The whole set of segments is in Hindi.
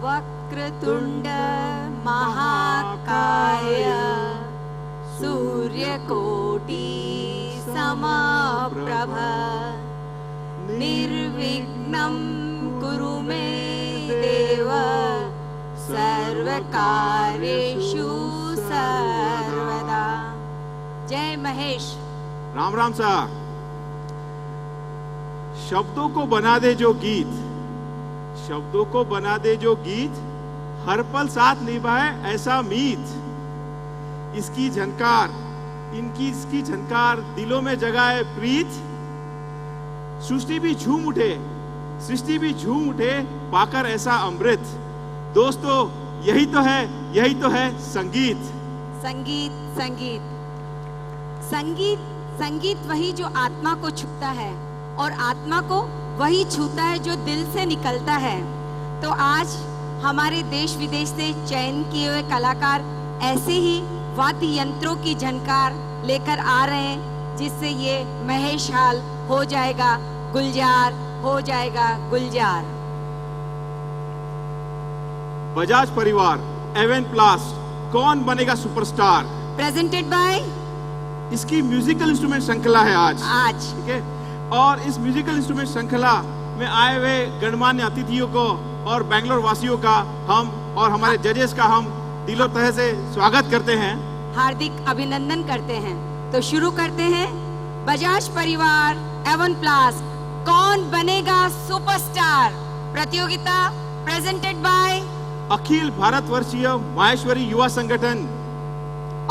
वक्रतुंड महाकाय सूर्यकोटि समप्रभ निर्विघ्नं कुरु मे देव सर्वकार्येषु सर्वदा। जय महेश। राम राम सा। शब्दों को बना दे जो गीत, शब्दों को बना दे जो गीत, हर पल साथ निभाए ऐसा मीत। इसकी झनकार इसकी झनकार दिलों में जगाए प्रीत। सृष्टि भी झूम उठे पाकर ऐसा अमृत। दोस्तों यही तो है संगीत। संगीत संगीत संगीत संगीत वही जो आत्मा को छूता है और आत्मा को वही छूता है जो दिल से निकलता है। तो आज हमारे देश विदेश से चयन किए हुए कलाकार ऐसे ही वाद्य यंत्रों की झनकार लेकर आ रहे हैं, जिससे ये महेश हाल हो जाएगा गुलजार, हो जाएगा गुलजार। बजाज परिवार एवन प्लास्ट कौन बनेगा सुपरस्टार प्रेजेंटेड बाय, इसकी म्यूजिकल इंस्ट्रूमेंट श्रृंखला है आज। ठीक है, और इस म्यूजिकल इंस्ट्रूमेंट श्रृंखला में आए हुए गणमान्य अतिथियों को और बेंगलोर वासियों का हम और हमारे जजेस का हम दिलो तह से स्वागत करते हैं, हार्दिक अभिनंदन करते हैं। तो शुरू करते हैं। बजाज परिवार एवन प्लास्ट कौन बनेगा सुपरस्टार प्रतियोगिता प्रेजेंटेड बाय अखिल भारतवर्षीय माहेश्वरी युवा संगठन,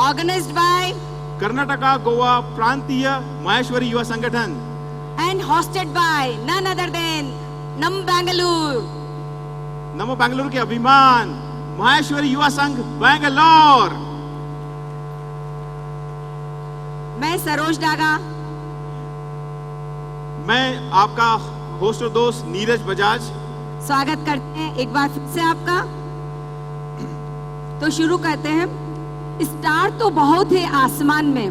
ऑर्गेनाइज्ड बाय कर्नाटका गोवा प्रांतीय माहेश्वरी युवा संगठन and hosted by none other than नमो बेंगलुरु के अभिमान माहेश्वरी युवा संघ बेंगलोर। मैं सरोज डागा, मैं आपका होस्ट और दोस्त नीरज बजाज स्वागत करते हैं एक बार फिर से आपका। तो शुरू करते हैं। स्टार तो बहुत है आसमान में,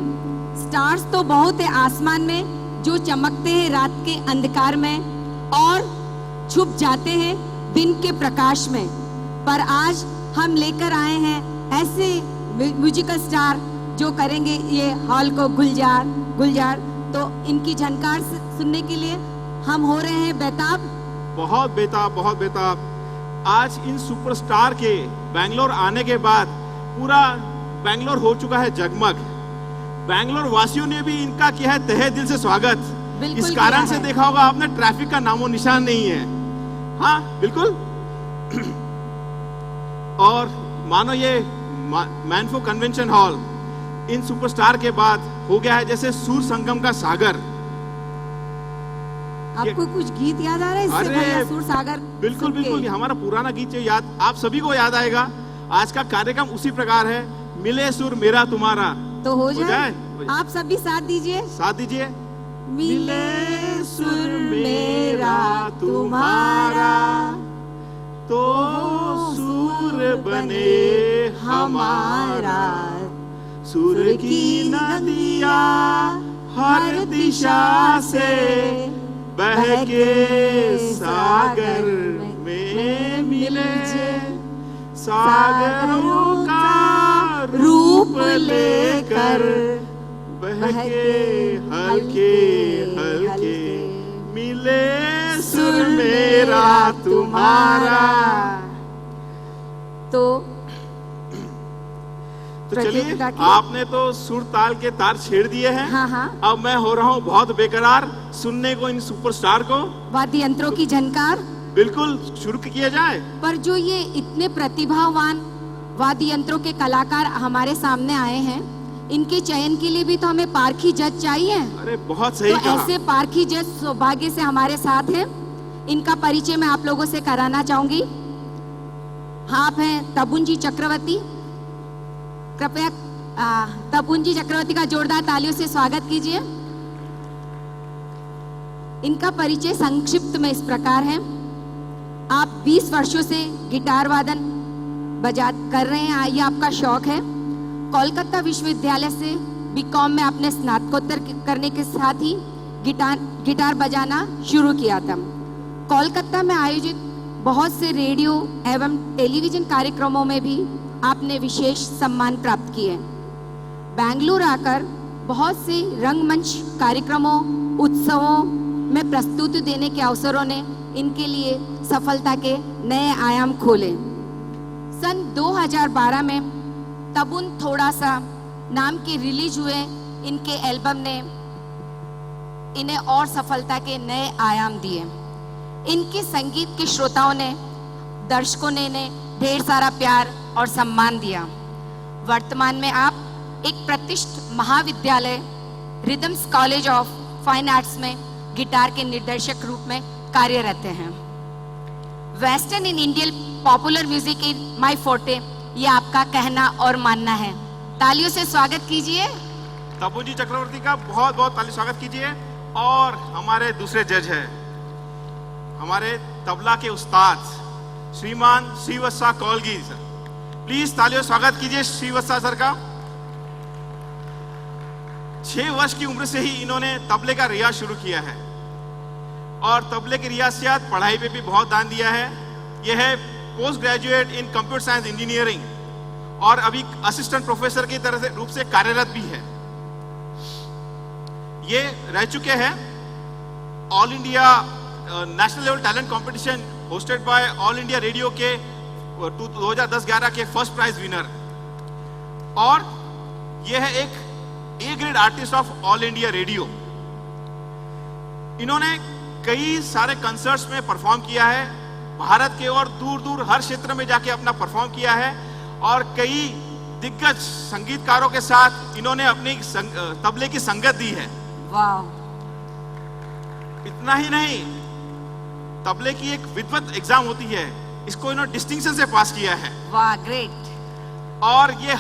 स्टार्स तो बहुत है आसमान में, जो चमकते हैं रात के अंधकार में और छुप जाते हैं दिन के प्रकाश में। पर आज हम लेकर आए हैं ऐसे म्यूजिकल स्टार जो करेंगे ये हॉल को गुलजार गुलजार। तो इनकी झनकार सुनने के लिए हम हो रहे हैं बेताब, बहुत बेताब। आज इन सुपरस्टार के बेंगलोर आने के बाद पूरा बेंगलोर हो चुका है जगमग। बेंगलोर वासियों ने भी इनका किया है तहे दिल से स्वागत। इस कारण से देखा होगा आपने ट्रैफिक का नामो निशान नहीं है। हाँ बिल्कुल। और मानो ये मैनफो कन्वेंशन हॉल इन सुपरस्टार के बाद हो गया है जैसे सूर संगम का सागर। आपको कुछ गीत याद आ रहा है इससे पहले सूर सागर? बिल्कुल ये हमारा पुराना गीत जो याद आप सभी को याद आएगा। आज का कार्यक्रम उसी प्रकार है, मिले सुर मेरा तुम्हारा। तो हो जाए। आप सभी साथ दीजिए। मिले सुर मेरा तुम्हारा तो सुर बने हमारा। सुर की नदिया हर दिशा से बह के सागर में मिले। सागरों का रूप लेकर बह के हल्के मिले सुर मेरा तुम्हारा। तो चलिए, आपने तो सुर ताल के तार छेड़ दिए हैं। हाँ। अब मैं हो रहा हूँ बहुत बेकरार सुनने को इन सुपरस्टार को। वाद्य यंत्रों की झनकार बिल्कुल शुरू किया जाए। पर जो ये इतने प्रतिभावान वाद्य यंत्रों के कलाकार हमारे सामने आए हैं, इनके चयन के लिए भी तो हमें पारखी जज चाहिए। अरे बहुत सही तो कहा। ऐसे पारखी जज सौभाग्य से हमारे साथ हैं। इनका परिचय मैं आप लोगों से कराना चाहूंगी। आप हैं तबुन जी चक्रवर्ती। कृपया तबुन जी चक्रवर्ती का जोरदार तालियों से स्वागत कीजिए। इनका परिचय संक्षिप्त में इस प्रकार है। आप 20 वर्षों से गिटार वादन कर रहे हैं, ये आपका शौक है। कोलकाता विश्वविद्यालय से बीकॉम में आपने स्नातकोत्तर करने के साथ ही गिटार बजाना शुरू किया था। कोलकाता में आयोजित बहुत से रेडियो एवं टेलीविजन कार्यक्रमों में भी आपने विशेष सम्मान प्राप्त किए। बेंगलुरु आकर बहुत से रंगमंच कार्यक्रमों, उत्सवों में प्रस्तुति देने के अवसरों ने इनके लिए सफलता के नए आयाम खोले। सन 2012 में तबुन थोड़ा सा नाम के रिलीज हुए इनके एल्बम ने इन्हें और सफलता के नए आयाम दिए। इनके संगीत के श्रोताओं ने, दर्शकों ने इन्हें ढेर सारा प्यार और सम्मान दिया। वर्तमान में आप एक प्रतिष्ठित महाविद्यालय rhythms college of fine arts में गिटार के निर्देशक रूप में कार्यरत हैं। Western in Indian popular music in my forte, ये आपका कहना और मानना है। तालियों से स्वागत कीजिए तबुन जी चक्रवर्ती का, बहुत बहुत ताली स्वागत कीजिए। और हमारे दूसरे जज हैं हमारे तबला के उस्ताद श्रीमान श्रीवत्सा कौलगी सर। प्लीज तालियों स्वागत कीजिए श्रीवत्सा सर का। 6 वर्ष की उम्र से ही इन्होंने तबले का रियाज शुरू किया है और तबले के रियाज से साथ पढ़ाई पे भी बहुत ध्यान दिया है। यह है post graduate in computer science engineering और अभी असिस्टेंट प्रोफेसर की तरह से रूप से कार्यरत भी है। ये रह चुके हैं all India national level talent competition hosted by all India radio के 2010-11 के फर्स्ट प्राइज विनर, और ये है एक A grade artist of all India radio. इन्होंने कई सारे कंसर्ट्स में परफॉर्म किया है, भारत के और दूर दूर हर क्षेत्र में जाके अपना परफॉर्म किया है और कई दिग्गज संगीतकारों के साथ इन्होंने अपनी तबले की संगत दी है। वाह! इतना ही नहीं, तबले की एक विद्वत एग्जाम होती है, इसको इन्होंने डिस्टिंक्शन से पास किया है। वाह, ग्रेट! और ये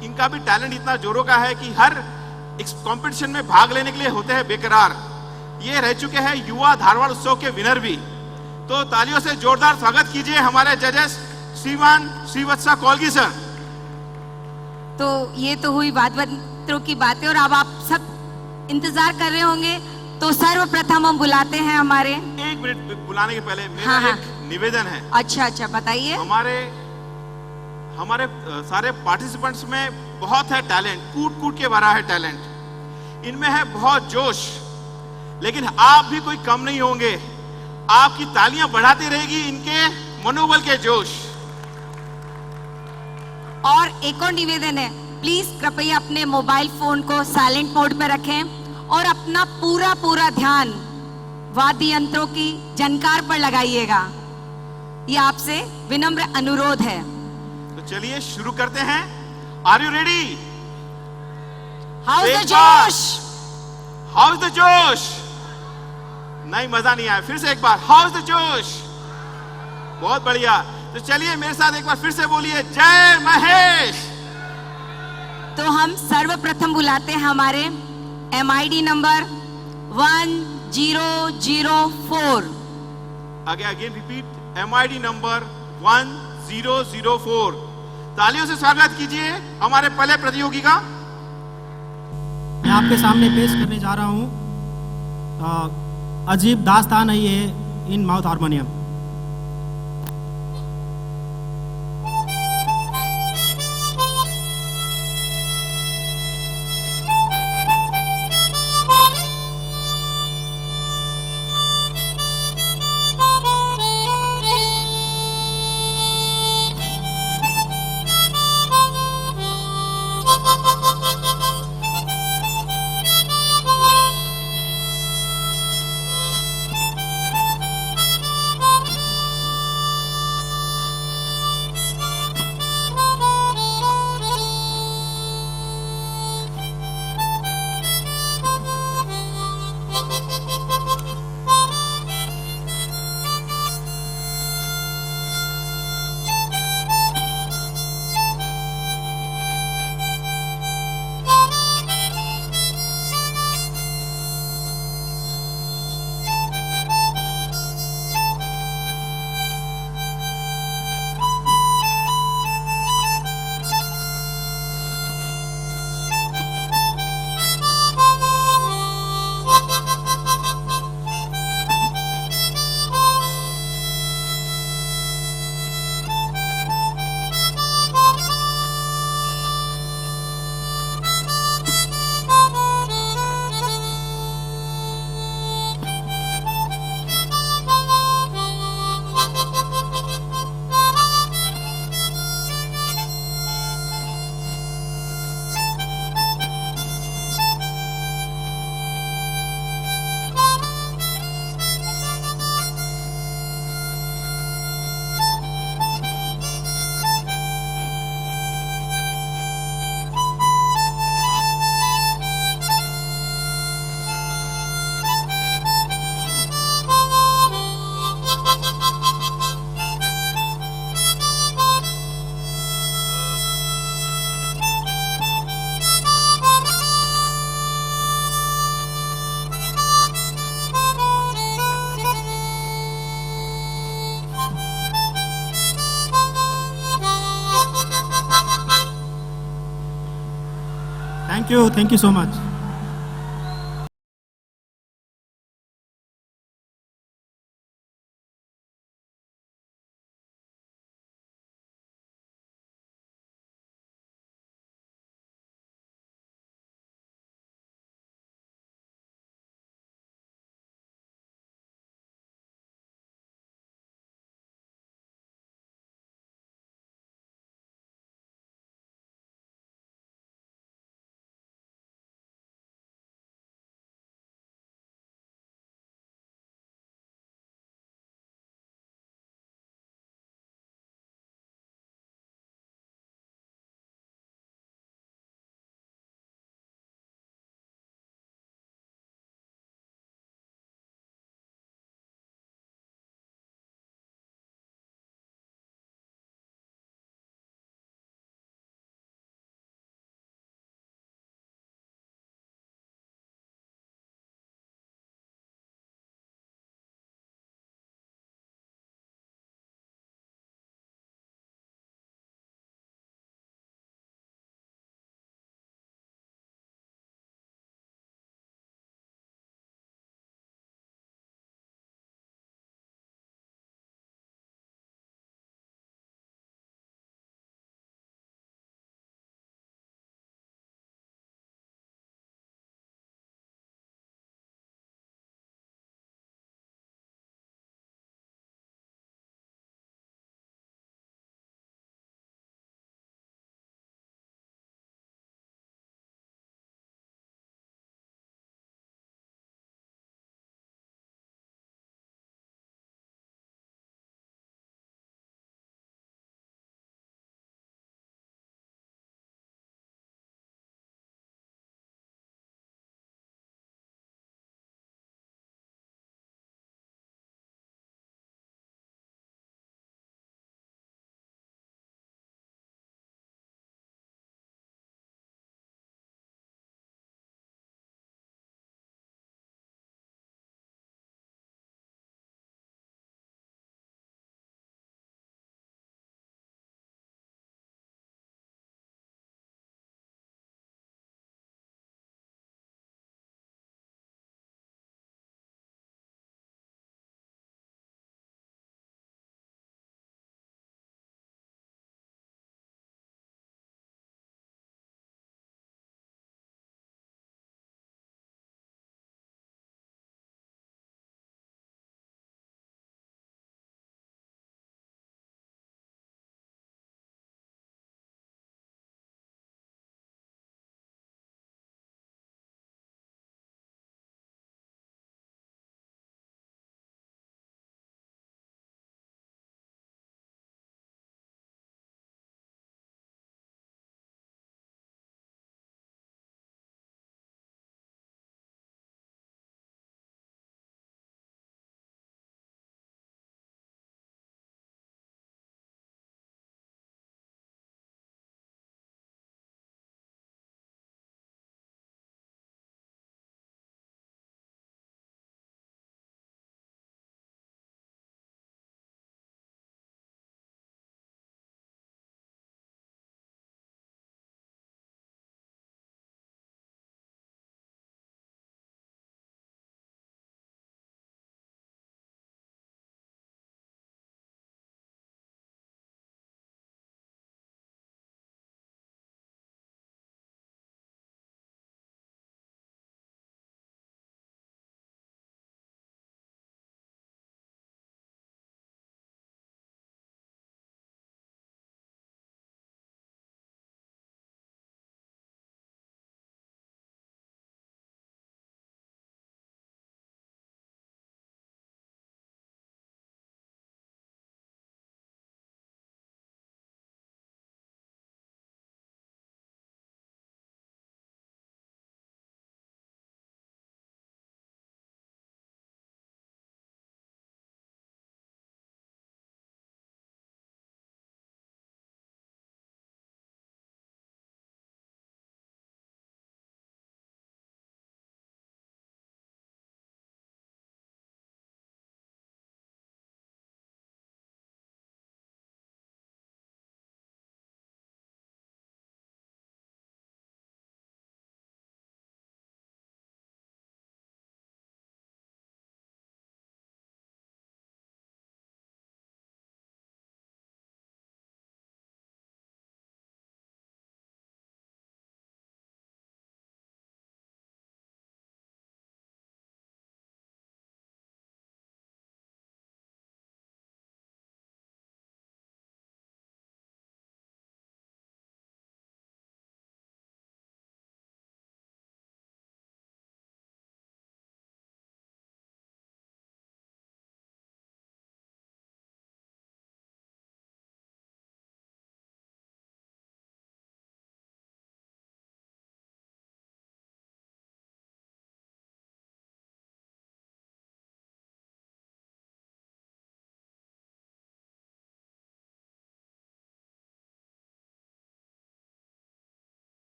इनका भी टैलेंट इतना जोरों का है कि हर कंपटीशन में भाग लेने के लिए होते हैं बेकरार। ये रह चुके हैं युवा धारवाड़ उत्सव के विनर भी। तो तालियों से जोरदार स्वागत कीजिए हमारे जजेस श्रीमान श्रीवत्सा कौलगी सर। तो ये तो हुई बातों की बातें, और अब आप सब इंतजार कर रहे होंगे, तो सर्वप्रथम हम बुलाते हैं हमारे। 1 मिनट बुलाने के पहले मेरा एक निवेदन है। अच्छा, बताइए। हमारे सारे पार्टिसिपेंट्स में बहुत है टैलेंट, कूट कूट के भरा है टैलेंट, इनमें है बहुत जोश, लेकिन आप भी कोई कम नहीं होंगे। आपकी तालियां बढ़ाती रहेगी इनके मनोबल के जोश। और एक और निवेदन है, प्लीज कृपया अपने मोबाइल फोन को साइलेंट मोड पर रखें और अपना पूरा ध्यान वाद्य यंत्रों की झनकार पर लगाइएगा। ये आपसे विनम्र अनुरोध है। तो चलिए शुरू करते हैं। Are you ready? How is the जोश? हाउ इज द जोश? नहीं, मजा नहीं आया, फिर से एक बार। हाउ इज द जोश? बहुत बढ़िया। तो चलिए मेरे साथ एक बार फिर से बोलिए, जय महेश। तो हम सर्वप्रथम बुलाते हैं हमारे MID number 1004। Again repeat, MID number 1004। तालियों से स्वागत कीजिए हमारे पहले प्रतियोगी का। मैं आपके सामने पेश करने जा रहा हूँ अजीब दास्तान है ये in mouth harmonium. Thank you so much.